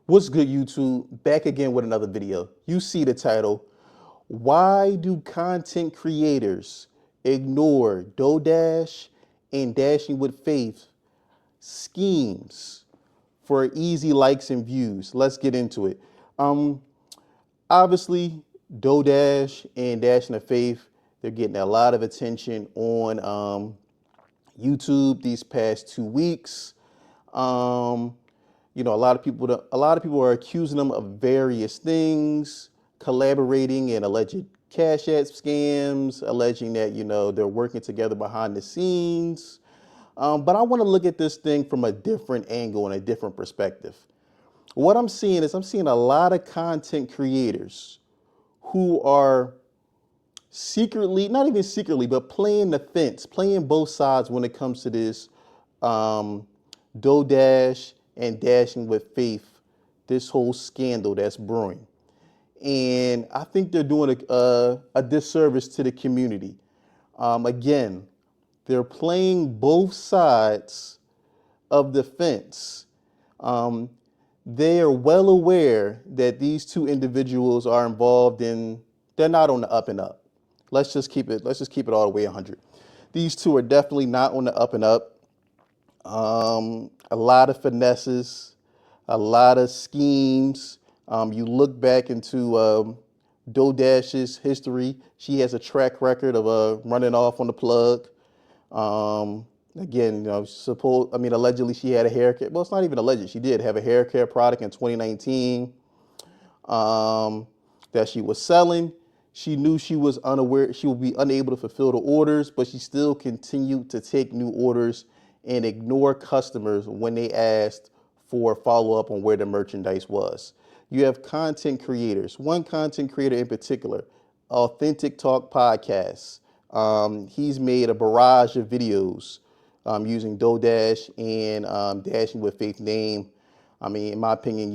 What's good, YouTube? Back again with another video. You see the title. Why do content creators ignore DoorDash and Dashing with Faith schemes for easy likes and views? Let's get into it. Um, Obviously, DoorDash and Dashing with Faith, they're getting a lot of attention on YouTube these past 2 weeks. Um, a lot of people are accusing them of various things, collaborating in alleged cash app scams, alleging that they're working together behind the scenes. But I want to look at this thing from a different angle and a different perspective. What I'm seeing a lot of content creators who are secretly, not even secretly, but playing the fence, playing both sides when it comes to this um, DoorDash and Dashing with Faith, this whole scandal that's brewing. And I think they're doing a disservice to the community. Again, they're playing both sides of the fence. Um, they are well aware that these two individuals are involved in, they're not on the up and up. Let's just keep it all the way 100. These two are definitely not on the up and up. A lot of finesses, a lot of schemes. You look back into DoDash's history. She has a track record of running off on the plug. Again, allegedly she had a hair care. Well, it's not even alleged. She did have a hair care product in 2019 that she was selling. She knew she was unaware, she would be unable to fulfill the orders, but she still continued to take new orders and ignore customers when they asked for follow up on where the merchandise was. You have content creators, one content creator in particular, Authentic Talk Podcast. He's made a barrage of videos using DoDash and Dashing with Faith name. I mean, in my opinion,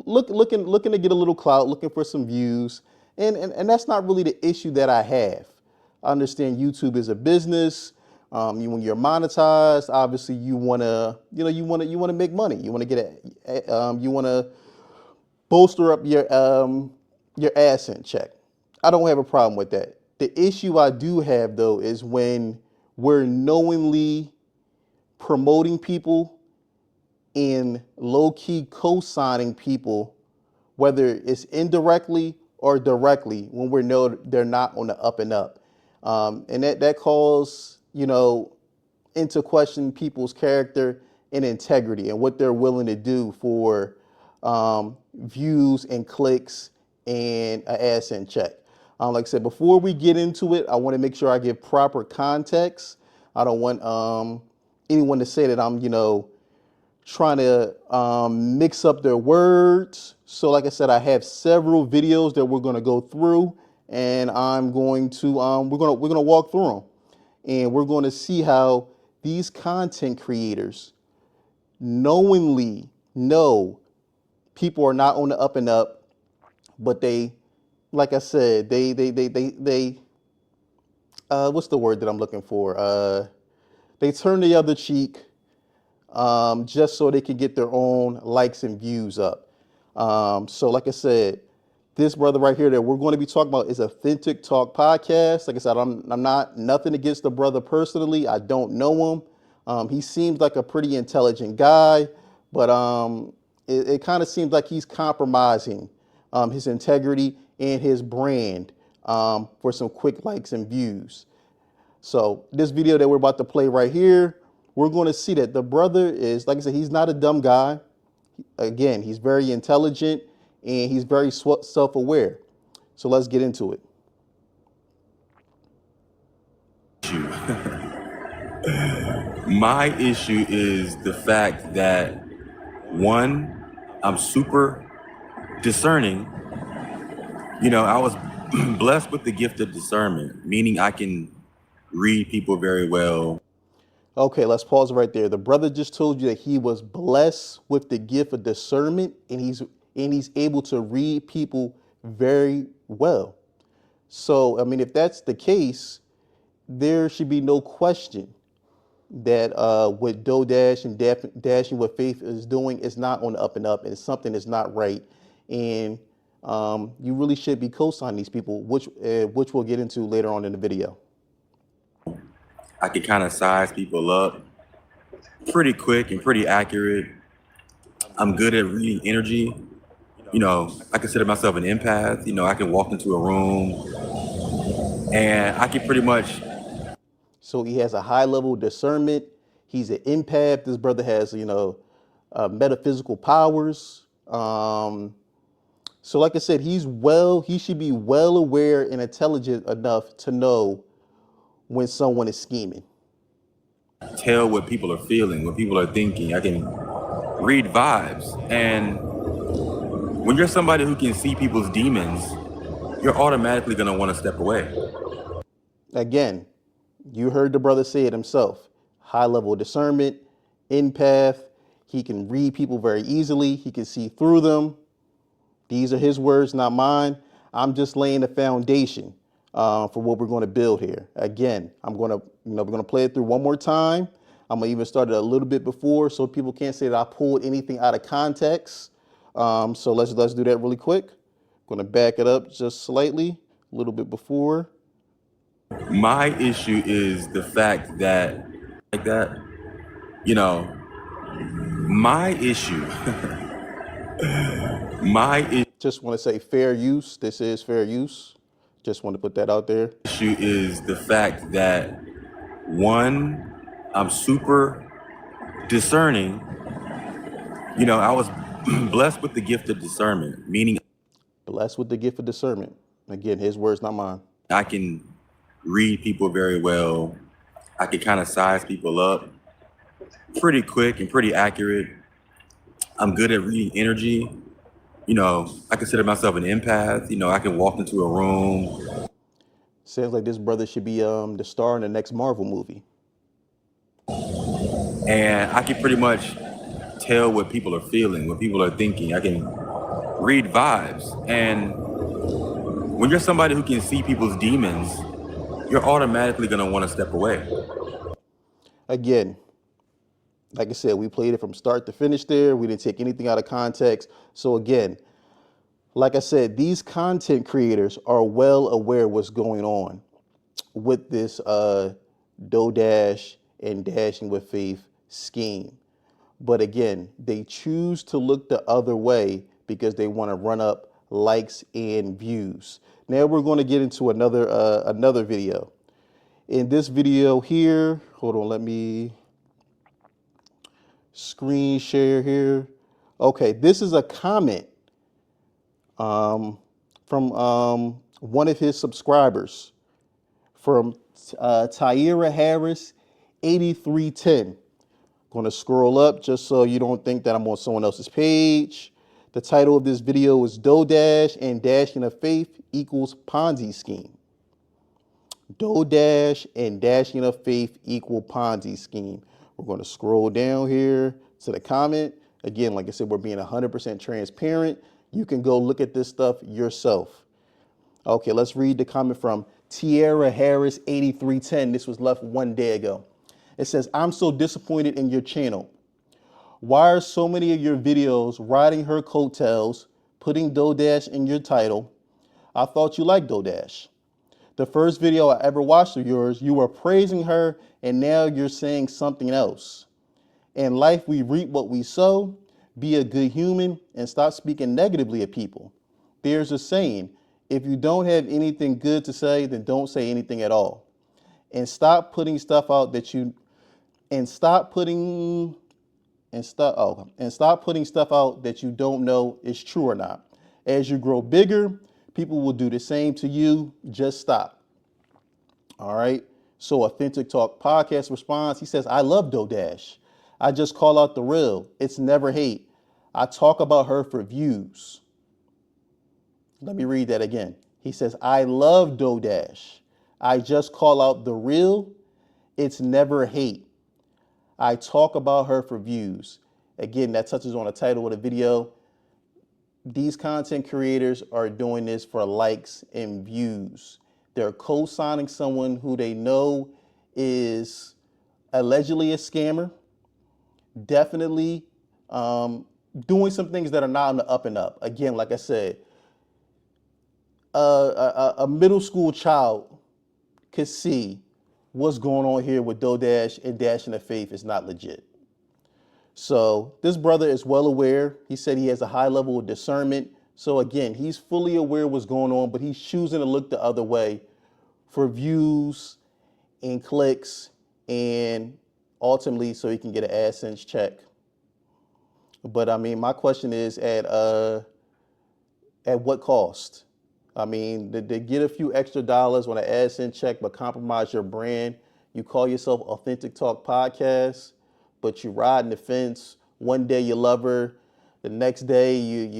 looking to get a little clout, looking for some views, and that's not really the issue that I have. I understand YouTube is a business. When you're monetized, obviously you wanna, you wanna make money. You wanna you wanna bolster up your ass in check. I don't have a problem with that. The issue I do have though is when we're knowingly promoting people and low-key co-signing people, whether it's indirectly or directly, when we know they're not on the up and up. And that calls, into question people's character and integrity and what they're willing to do for views and clicks and an ass in check. Like I said, before we get into it, I want to make sure I give proper context. I don't want anyone to say that I'm, trying to mix up their words. So like I said, I have several videos that we're going to go through, and I'm going to we're going to walk through them, and we're going to see how these content creators knowingly know people are not on the up and up, but they, like I said, they what's the word that I'm looking for? They turn the other cheek just so they can get their own likes and views up. So like I said, this brother right here that we're going to be talking about is Authentic Talk Podcast. Like I said, I'm not nothing against the brother personally. I don't know him. He seems like a pretty intelligent guy, but it kind of seems like he's compromising his integrity and his brand for some quick likes and views. So this video that we're about to play right here, we're going to see that the brother is, like I said, he's not a dumb guy. Again, he's very intelligent and he's very self-aware. So let's get into it. My issue is the fact that, one, I'm super discerning. I was blessed with the gift of discernment, meaning I can read people very well. Okay, let's pause right there. The brother just told you that he was blessed with the gift of discernment and he's able to read people very well. So, I mean, if that's the case, there should be no question that what Dodash and Dashing with Faith is doing is not on the up and up, and it's something that's not right. And you really should be co-signing these people, which we'll get into later on in the video. I can kind of size people up pretty quick and pretty accurate. I'm good at reading energy. I consider myself an empath. I can walk into a room and I can pretty much. So he has a high level of discernment. He's an empath. This brother has, metaphysical powers. So like I said, he should be well aware and intelligent enough to know when someone is scheming. Tell what people are feeling, what people are thinking. I can read vibes. And when you're somebody who can see people's demons, you're automatically going to want to step away. Again, you heard the brother say it himself. High level of discernment, empath. He can read people very easily. He can see through them. These are his words, not mine. I'm just laying the foundation for what we're going to build here. Again, we're going to play it through one more time. I'm going to even start it a little bit before so people can't say that I pulled anything out of context. So let's do that really quick. I'm going to back it up just slightly, a little bit before. My issue is the fact that, my issue, Just want to say fair use. This is fair use. Just want to put that out there. issue is the fact that, one, I'm super discerning. I was blessed with the gift of discernment, meaning Blessed with the gift of discernment. Again, his words, not mine. I can read people very well. I can kind of size people up pretty quick and pretty accurate. I'm good at reading energy. I consider myself an empath. I can walk into a room. Sounds like this brother should be the star in the next Marvel movie. And I can pretty much tell what people are feeling, what people are thinking. I can read vibes. And when you're somebody who can see people's demons, you're automatically going to want to step away. Again, like I said, we played it from start to finish there. We didn't take anything out of context. So again, like I said, these content creators are well aware what's going on with this Dodash and Dashing with Faith scheme. But again, they choose to look the other way because they want to run up likes and views. Now we're going to get into another video. In this video here, hold on, let me screen share here. Okay, this is a comment from one of his subscribers, from Tyra Harris 8310. Going to scroll up just so you don't think that I'm on someone else's page. The title of this video is Dodash and Dashing of Faith equals Ponzi scheme. Dodash and Dashing of Faith equal Ponzi scheme. We're going to scroll down here to the comment. Again, like I said, we're being 100% transparent. You can go look at this stuff yourself. Okay, let's read the comment from Tierra Harris 8310. This was left one day ago. It says, I'm so disappointed in your channel. Why are so many of your videos riding her coattails, putting Dodash in your title? I thought you liked Dodash. The first video I ever watched of yours, you were praising her, and now you're saying something else. In life, we reap what we sow. Be a good human and stop speaking negatively of people. There's a saying, if you don't have anything good to say, then don't say anything at all. And stop putting stuff out that you stop putting stuff out that you don't know is true or not. As you grow bigger, people will do the same to you. Just stop. All right. So Authentic Talk Podcast responds. He says, I love Dodash. I just call out the real. It's never hate. I talk about her for views. Let me read that again. He says, I love Dodash. I just call out the real. It's never hate. I talk about her for views. Again, that touches on the title of the video. These content creators are doing this for likes and views. They're co-signing someone who they know is allegedly a scammer, definitely doing some things that are not on the up and up. Again, like I said, a middle school child could see what's going on here with DoDash and Dash and the Faith is not legit. So this brother is well aware. He said he has a high level of discernment. So again, he's fully aware of what's going on, but he's choosing to look the other way for views and clicks and ultimately so he can get an AdSense check. But I mean, my question is at what cost? I mean, to get a few extra dollars on an AdSense check but compromise your brand. You call yourself Authentic Talk Podcast, but you riding the fence. One day you love her, the next day you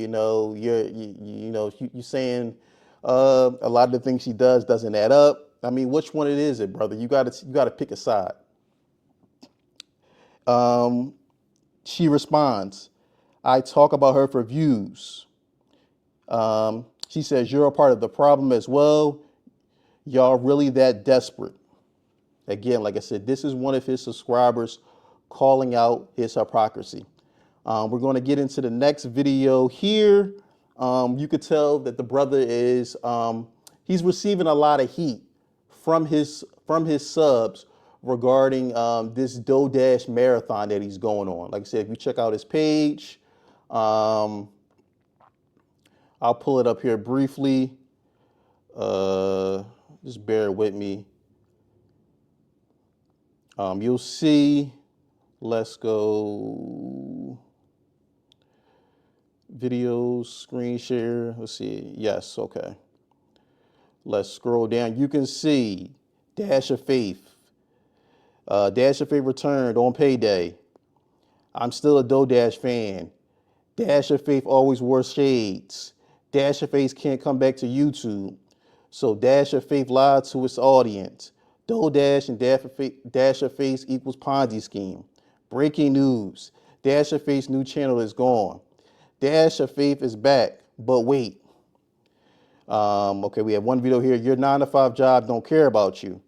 saying a lot of the things she doesn't add up. I mean, which one it is, brother? You got to pick a side. She responds, I talk about her for views. She says, you're a part of the problem as well. Y'all really that desperate? Again, like I said, this is one of his subscribers calling out his hypocrisy. We're going to get into the next video here. You could tell that the brother is, he's receiving a lot of heat from his subs regarding this DoDash marathon that he's going on. Like I said, if you check out his page, I'll pull it up here briefly. Just bear with me. You'll see, let's go videos, screen share. Let's see. Yes. Okay. Let's scroll down. You can see Dash of Faith. Dash of Faith returned on payday. I'm still a DoDash fan. Dash of Faith always wore shades. Dash of Faith can't come back to YouTube. So Dash of Faith lied to its audience. DoDash and Dash of Faith equals Ponzi scheme. Breaking news. Dash of Faith's new channel is gone. Dash of Faith is back, but wait. Okay, we have one video here. Your 9-to-5 job don't care about you.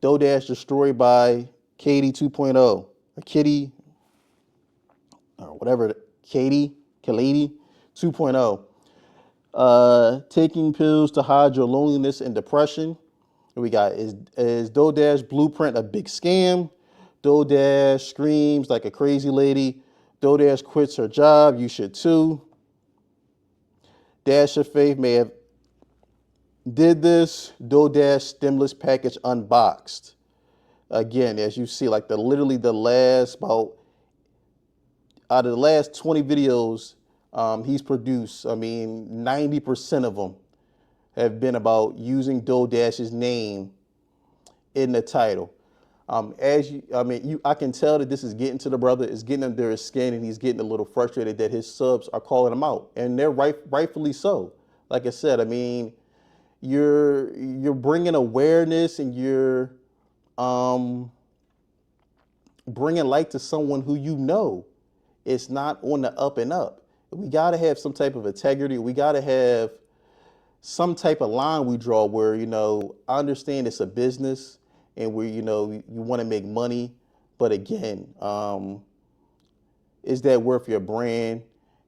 DoDash destroyed by Katie 2.0. Or Kitty, or whatever, Kalady 2.0. Taking pills to hide your loneliness and depression. We got, is DoDash Blueprint a big scam? DoDash screams like a crazy lady. DoDash quits her job. You should too. Dash of Faith may have did this. DoDash stimulus package unboxed. Again, as you see, like literally the last out of the last 20 videos he's produced, I mean, 90% of them have been about using DoDash's name in the title. I can tell that this is getting to the brother, it's getting under his skin, and he's getting a little frustrated that his subs are calling him out, and they're rightfully so. Like I said, I mean, you're bringing awareness and you're bringing light to someone who you know is not on the up and up. We got to have some type of integrity. We got to have some type of line we draw where, I understand it's a business and where, you want to make money. But again, is that worth your brand?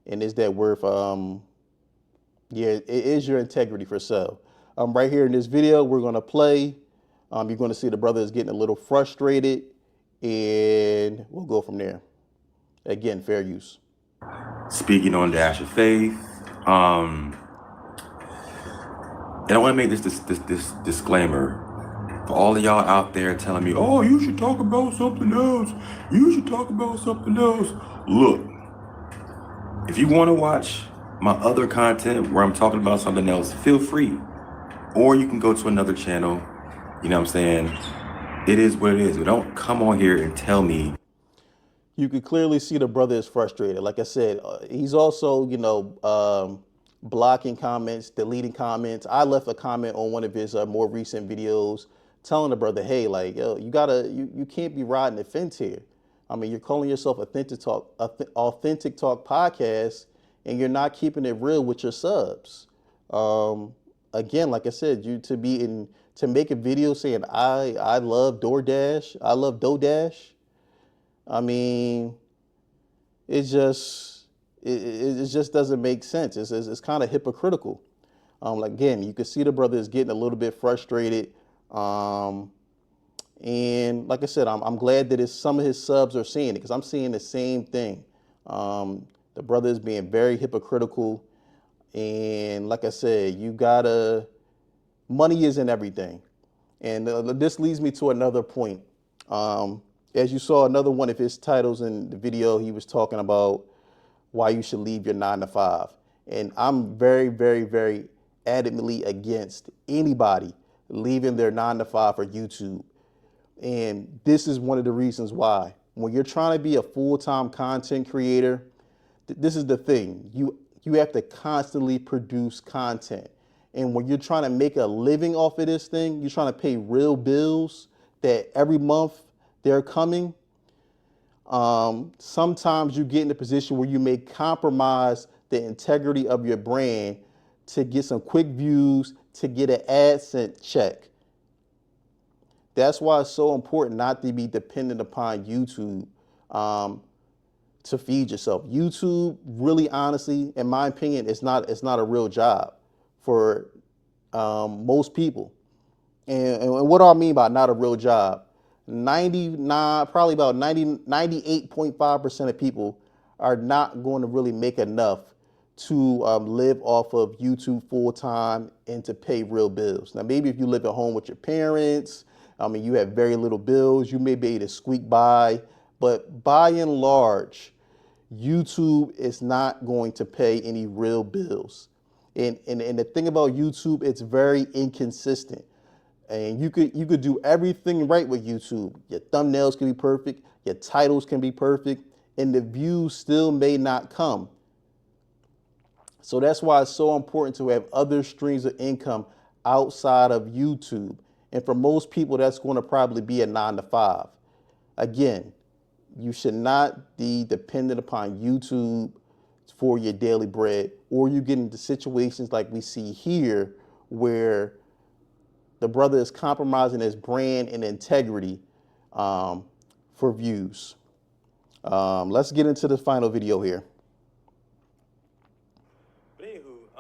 And is that worth, it is your integrity for sale. Right here in this video, we're going to play. You're going to see the brother is getting a little frustrated, and we'll go from there. Again, fair use. Speaking on Dash of Faith, and I want to make this disclaimer for all of y'all out there telling me, oh, you should talk about something else. You should talk about something else. Look, if you want to watch my other content where I'm talking about something else, feel free. Or you can go to another channel. You know what I'm saying? It is what it is. But don't come on here and tell me. You could clearly see the brother is frustrated. Like I said, he's also, blocking comments, deleting comments. I left a comment on one of his more recent videos telling the brother, hey, like, yo, you can't be riding the fence here. I mean, you're calling yourself Authentic Talk Podcast, and you're not keeping it real with your subs. Again, like I said, to make a video saying I love DoorDash, I love DoDash. I mean, it just it just doesn't make sense. It's kind of hypocritical. Like again, you can see the brother is getting a little bit frustrated. Um, and like I said, I'm glad that some of his subs are seeing it because I'm seeing the same thing. The brother is being very hypocritical. And like I said, you gotta, money isn't everything. And this leads me to another point. As you saw, another one of his titles in the video, he was talking about why you should leave your 9 to 5. And I'm very, very, very adamantly against anybody leaving their 9 to 5 for YouTube. And this is one of the reasons why. When you're trying to be a full-time content creator, this is the thing. You have to constantly produce content. And when you're trying to make a living off of this thing, you're trying to pay real bills that every month they're coming. Sometimes you get in a position where you may compromise the integrity of your brand to get some quick views, to get an AdSense check. That's why it's so important not to be dependent upon YouTube to feed yourself. YouTube, really, honestly, in my opinion, it's not a real job for most people. And what do I mean by not a real job? 99, probably about 98.5% of people are not going to really make enough to live off of YouTube full time and to pay real bills. Now, maybe if you live at home with your parents, you have very little bills, you may be able to squeak by, but by and large, YouTube is not going to pay any real bills. And the thing about YouTube, it's very inconsistent. And you could do everything right with YouTube. Your thumbnails can be perfect, your titles can be perfect, and the views still may not come. So that's why it's so important to have other streams of income outside of YouTube. And for most people, that's going to probably be a 9 to 5. Again, you should not be dependent upon YouTube for your daily bread, or you get into situations like we see here where the brother is compromising his brand and integrity for views. Let's get into the final video here. But anywho,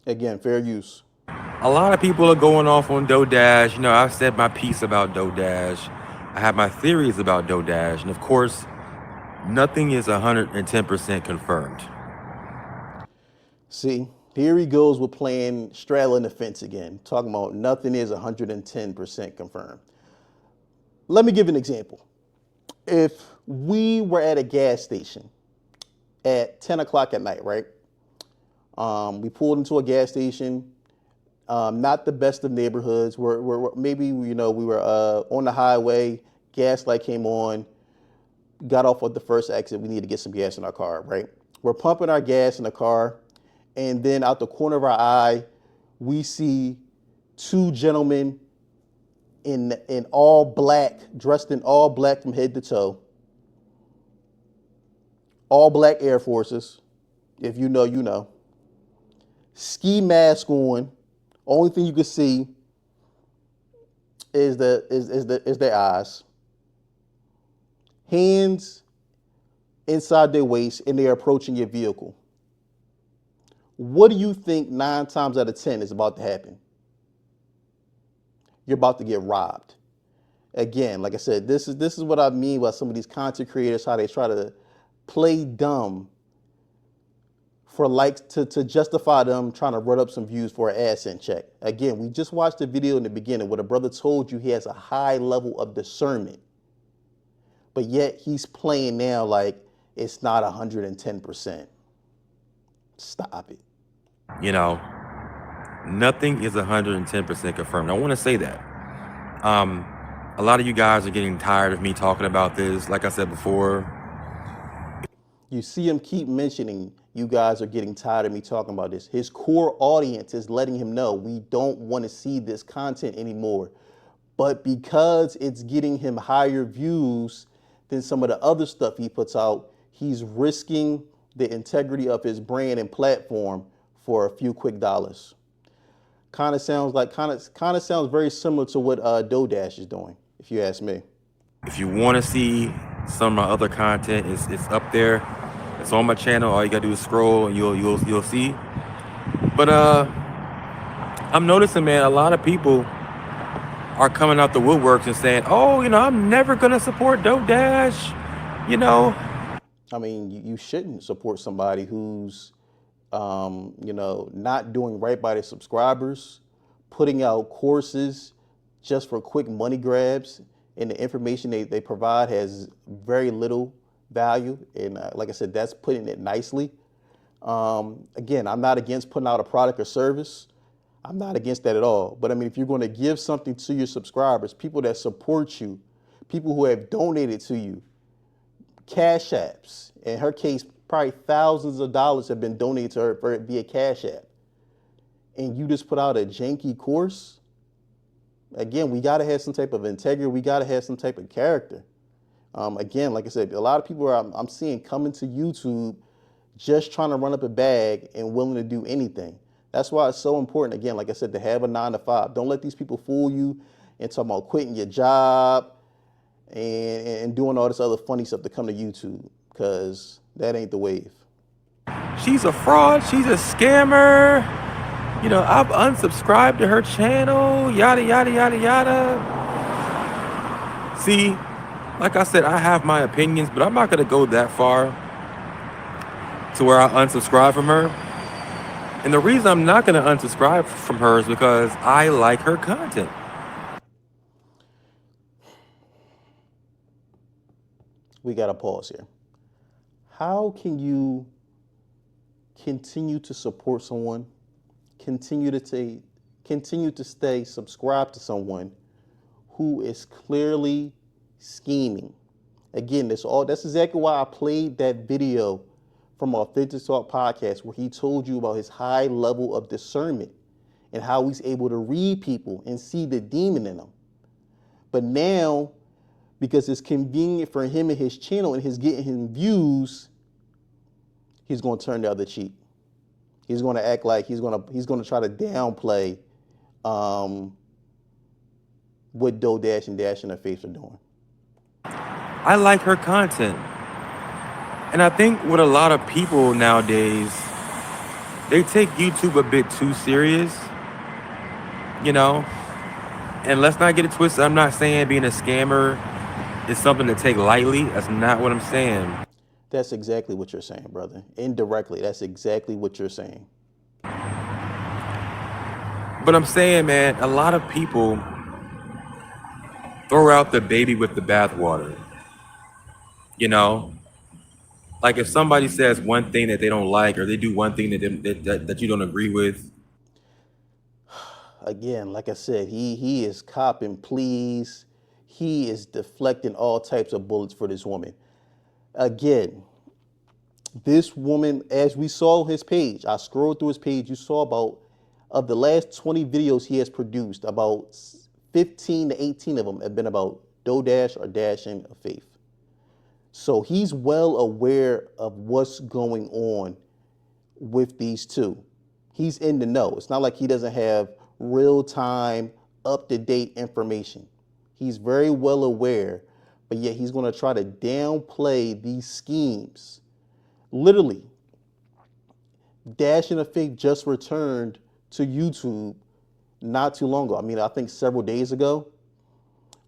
Again, fair use. a lot of people are going off on DoDash. You know, I've said my piece about DoDash. I have my theories about DoDash. And of course, nothing is 110% confirmed. See, here he goes with playing straddling the fence again, talking about nothing is 110% confirmed. Let me give an example. If we were at a gas station at 10 o'clock at night, right? We pulled into a gas station, not the best of neighborhoods. Maybe we were on the highway, gas light came on, got off at the first exit. We need to get some gas in our car, right? We're pumping our gas in the car, and then out the corner of our eye, we see two gentlemen in all black, dressed in all black from head to toe, all black Air Forces. If you know, you know. Ski mask on. Only thing you can see is their eyes. Hands inside their waist, and they're approaching your vehicle. What do you think 9 times out of 10 is about to happen? You're about to get robbed. Again, like I said, this is what I mean by some of these content creators, how they try to play dumb for likes to justify them trying to run up some views for an AdSense check. Again, we just watched the video in the beginning where the brother told you he has a high level of discernment, but yet he's playing now like it's not 110%. Stop it. You know, nothing is 110% confirmed. I want to say that. A lot of you guys are getting tired of me talking about this. Like I said before, You see him keep mentioning you guys are getting tired of me talking about this. His core audience is letting him know we don't want to see this content anymore. But because it's getting him higher views than some of the other stuff he puts out, he's risking the integrity of his brand and platform for a few quick dollars. Kind of sounds very similar to what DoorDash is doing, if you ask me. If you want to see some of my other content, it's up there. It's on my channel. All you gotta do is scroll, and you'll see. But I'm noticing, man, a lot of people are coming out the woodworks and saying, "Oh, I'm never gonna support DoorDash." You know, I mean, you shouldn't support somebody who's, not doing right by their subscribers, putting out courses just for quick money grabs, and the information they provide has very little value. And like I said, that's putting it nicely. Again, I'm not against putting out a product or service. I'm not against that at all. But I mean, if you're going to give something to your subscribers, people that support you, people who have donated to you, cash apps. In her case, probably thousands of dollars have been donated to her via Cash App. And you just put out a janky course. Again, we got to have some type of integrity. We got to have some type of character. Again, like I said, a lot of people I'm seeing coming to YouTube just trying to run up a bag and willing to do anything. That's why it's so important, again, like I said, to have a 9 to 5. Don't let these people fool you and talk about quitting your job and doing all this other funny stuff to come to YouTube, because that ain't the wave. she's a fraud. She's a scammer. I've unsubscribed to her channel. Yada yada yada yada. See, like I said, I have my opinions, but I'm not gonna go that far to where I unsubscribe from her. And the reason I'm not gonna unsubscribe from her is because I like her content. We got to pause here. How can you continue to support someone, continue to stay subscribed to someone who is clearly scheming? Again, that's exactly why I played that video from Authentic Talk podcast where he told you about his high level of discernment and how he's able to read people and see the demon in them. But now, because it's convenient for him and his channel and his getting him views, he's going to turn the other cheek. He's going to act like he's going to try to downplay what DoorDash and Dash in their face are doing. I like her content. And I think with a lot of people nowadays, they take YouTube a bit too serious, And let's not get it twisted. I'm not saying being a scammer is something to take lightly. That's not what I'm saying. That's exactly what you're saying, brother. Indirectly, that's exactly what you're saying. But I'm saying, man, a lot of people throw out the baby with the bathwater. Like if somebody says one thing that they don't like, or they do one thing that you don't agree with. Again, like I said, he is copping pleas. He is deflecting all types of bullets for this woman. Again, this woman, as we saw his page, I scrolled through his page, you saw about, of the last 20 videos he has produced, about 15 to 18 of them have been about DoorDash or Dashing of Faith. So he's well aware of what's going on with these two. He's in the know. It's not like he doesn't have real-time, up-to-date information. He's very well aware, but yet he's going to try to downplay these schemes. Literally, Dashing of Faith just returned to YouTube not too long ago. I mean, I think several days ago.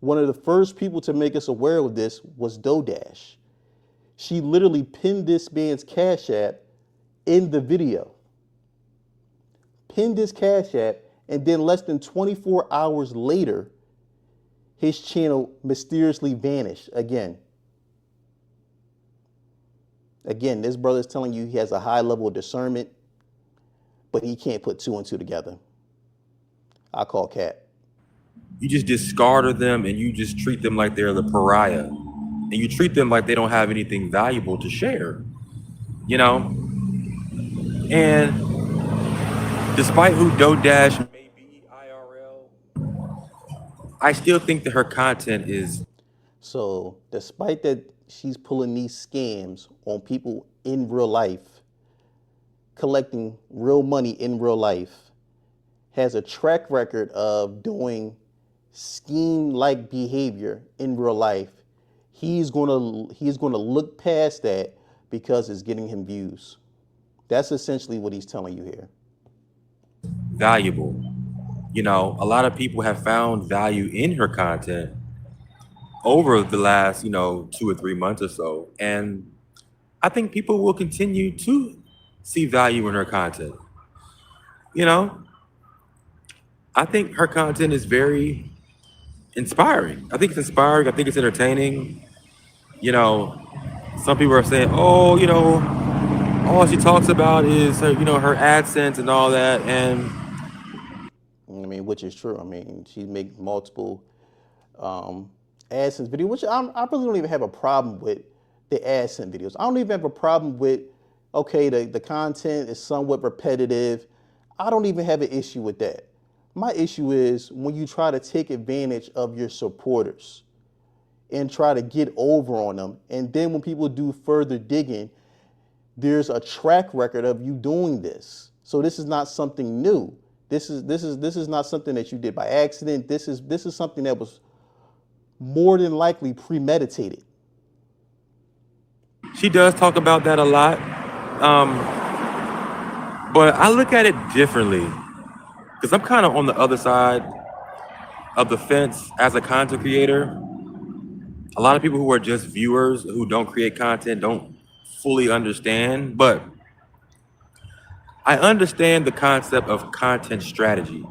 One of the first people to make us aware of this was DoorDash. She literally pinned this man's Cash App in the video. Pinned his Cash App, and then less than 24 hours later, his channel mysteriously vanished again. Again, this brother's telling you he has a high level of discernment, but he can't put two and two together. I call Cat. You just discard them and you just treat them like they're the pariah. And you treat them like they don't have anything valuable to share. And despite who DoorDash may be IRL, I still think that her content is. So despite that she's pulling these scams on people in real life, collecting real money in real life, has a track record of doing scheme-like behavior in real life, he's gonna look past that because it's getting him views. That's essentially what he's telling you here. Valuable. A lot of people have found value in her content over the last, 2 or 3 months or so. And I think people will continue to see value in her content. You know, I think her content is very inspiring. I think it's inspiring. I think it's entertaining. You know, some people are saying, oh, all she talks about is her, her AdSense and all that. And I mean, which is true. I mean, she makes multiple um, AdSense videos, which I really don't even have a problem with the AdSense videos. I don't even have a problem with, okay, the content is somewhat repetitive. I don't even have an issue with that. My issue is when you try to take advantage of your supporters and try to get over on them. And then when people do further digging, there's a track record of you doing this. So this is not something new. This is not something that you did by accident. This is something that was more than likely premeditated. she does talk about that a lot. Um, but I look at it differently because I'm kind of on the other side of the fence as a content creator. A lot of people who are just viewers who don't create content don't fully understand, but I understand the concept of content strategy.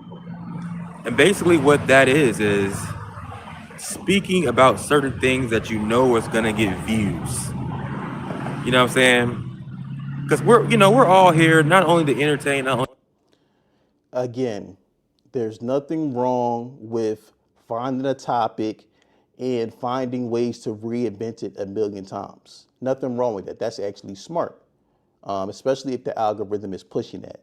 And basically what that is speaking about certain things that you know is going to get views. You know what I'm saying? Because we're all here not only to entertain, not only Again, there's nothing wrong with finding a topic and finding ways to reinvent it a million times. Nothing wrong with that. That's actually smart, especially if the algorithm is pushing that.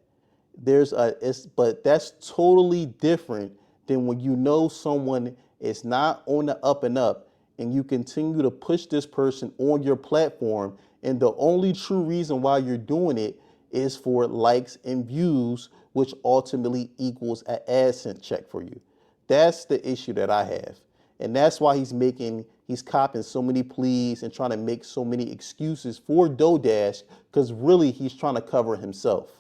But that's totally different than when you know someone is not on the up and up and you continue to push this person on your platform. And the only true reason why you're doing it is for likes and views, which ultimately equals an AdSense check for you. That's the issue that I have. And that's why he's copping so many pleas and trying to make so many excuses for DoorDash, because really he's trying to cover himself.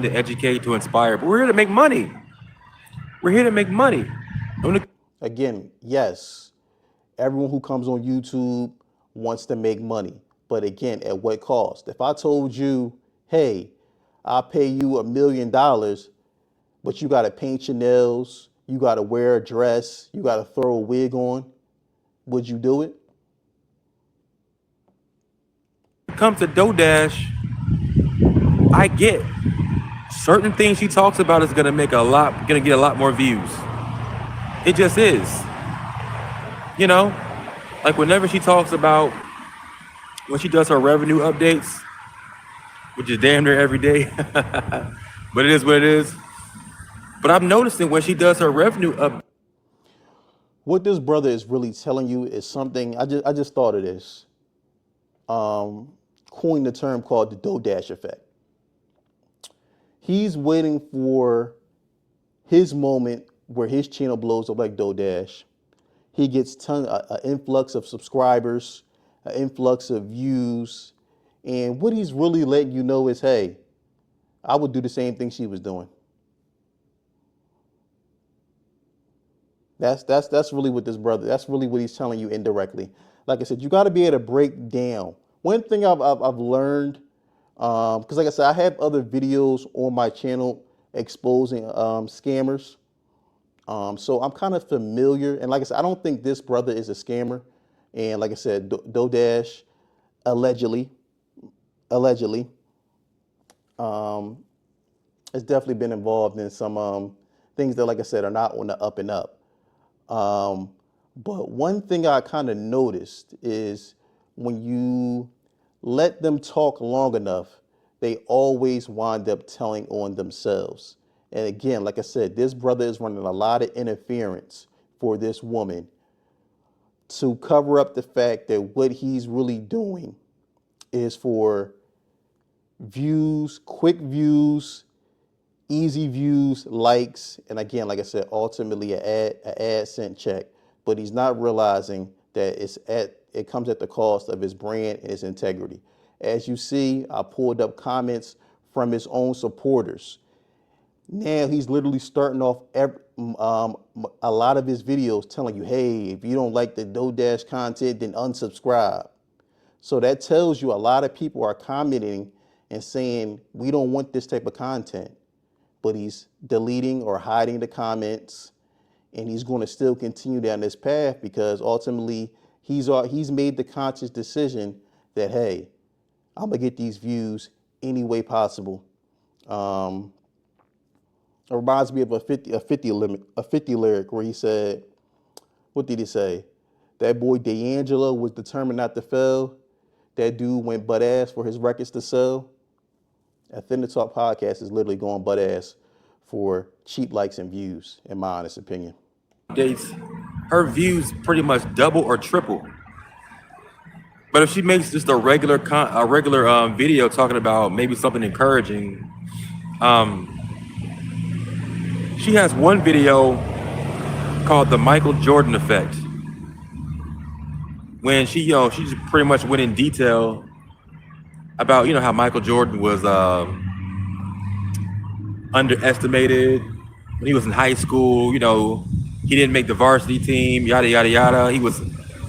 to educate, to inspire, but we're here to make money. We're here to make money. Again, yes, everyone who comes on YouTube wants to make money. But again, at what cost? If I told you, hey, I'll pay you $1 million, but you got to paint your nails, you got to wear a dress, you got to throw a wig on, would you do it? When it comes to DoorDash, I get certain things she talks about is gonna get a lot more views. It just is. You know, like whenever she talks about when she does her revenue updates, which is damn near every day, but it is what it is. But I'm noticing when she does her revenue up, What this brother is really telling you is something I just thought of this. Coined the term called the DoorDash effect. He's waiting for his moment where his channel blows up like DoorDash. He gets an influx of subscribers, an influx of views, and what he's really letting you know is, hey, I would do the same thing she was doing. That's really what this brother. That's really what he's telling you indirectly. Like I said, you got to be able to break down. One thing I've learned, because like I said, I have other videos on my channel exposing scammers. So I'm kind of familiar, and like I said, I don't think this brother is a scammer. And like I said, DoorDash allegedly, allegedly, um, has definitely been involved in some things that, like I said, are not on the up and up. Um, but one thing I kind of noticed is when you let them talk long enough, they always wind up telling on themselves. And again, like I said, this brother is running a lot of interference for this woman to cover up the fact that what he's really doing is for views, quick views, easy views, likes, and again, like I said, ultimately an AdSense check. But he's not realizing that it comes at the cost of his brand and his integrity. As you see, I pulled up comments from his own supporters. Now he's literally starting off a lot of his videos telling you, hey, if you don't like the DoDash content, then unsubscribe. So that tells you a lot of people are commenting and saying, we don't want this type of content. But he's deleting or hiding the comments, and he's going to still continue down this path because ultimately he's made the conscious decision that, hey, I'm going to get these views any way possible. It reminds me of a 50 lyric where he said, what did he say? That boy D'Angelo was determined not to fail. That dude went butt ass for his records to sell. Thin to Talk podcast is literally going butt ass for cheap likes and views, in my honest opinion. Dates, her views pretty much double or triple. But if she makes just a regular video talking about maybe something encouraging, she has one video called the Michael Jordan effect. When she just pretty much went in detail about how Michael Jordan was underestimated when he was in high school. He didn't make the varsity team. Yada yada yada. He was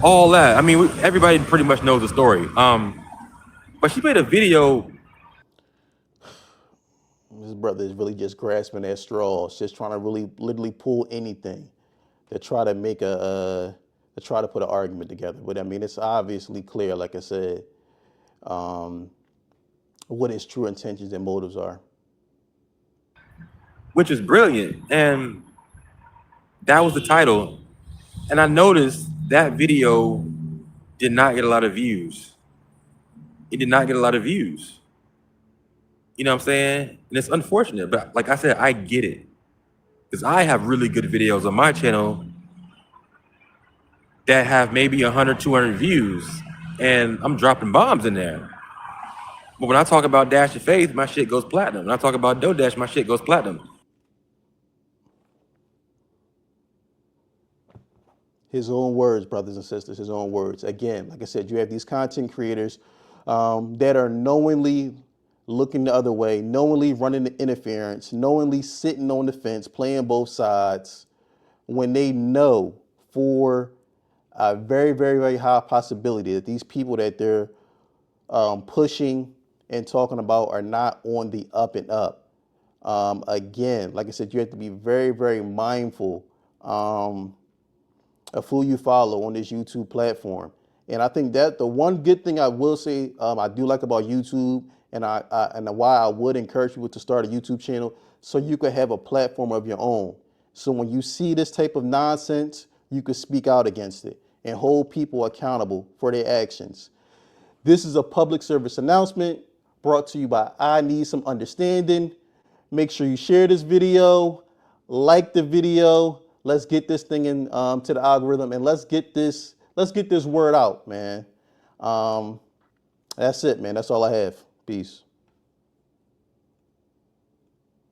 all that. I mean, everybody pretty much knows the story. But she made a video. This brother is really just grasping at straws, just trying to really literally pull anything to try to make to try to put an argument together. But I mean, it's obviously clear, like I said, what his true intentions and motives are. Which is brilliant. And that was the title. And I noticed that video did not get a lot of views. It did not get a lot of views. You know what I'm saying? And it's unfortunate. But like I said, I get it. Because I have really good videos on my channel that have maybe 100, 200 views. And I'm dropping bombs in there. But when I talk about Dash of Faith, my shit goes platinum. When I talk about DoDash, my shit goes platinum. His own words, brothers and sisters, his own words. Again, like I said, you have these content creators that are knowingly looking the other way, knowingly running the interference, knowingly sitting on the fence, playing both sides, when they know for a very, very, very high possibility that these people that they're pushing and talking about are not on the up and up. Again, like I said, you have to be very, very mindful of who you follow on this YouTube platform. And I think that the one good thing I will say I do like about YouTube, and why I would encourage people to start a YouTube channel, so you could have a platform of your own. So when you see this type of nonsense, you could speak out against it and hold people accountable for their actions. This is a public service announcement brought to you by I Need Some Understanding. Make sure you share this video, like the video. Let's get this thing in to the algorithm, and let's get this word out, man. That's it, man. That's all I have. Peace.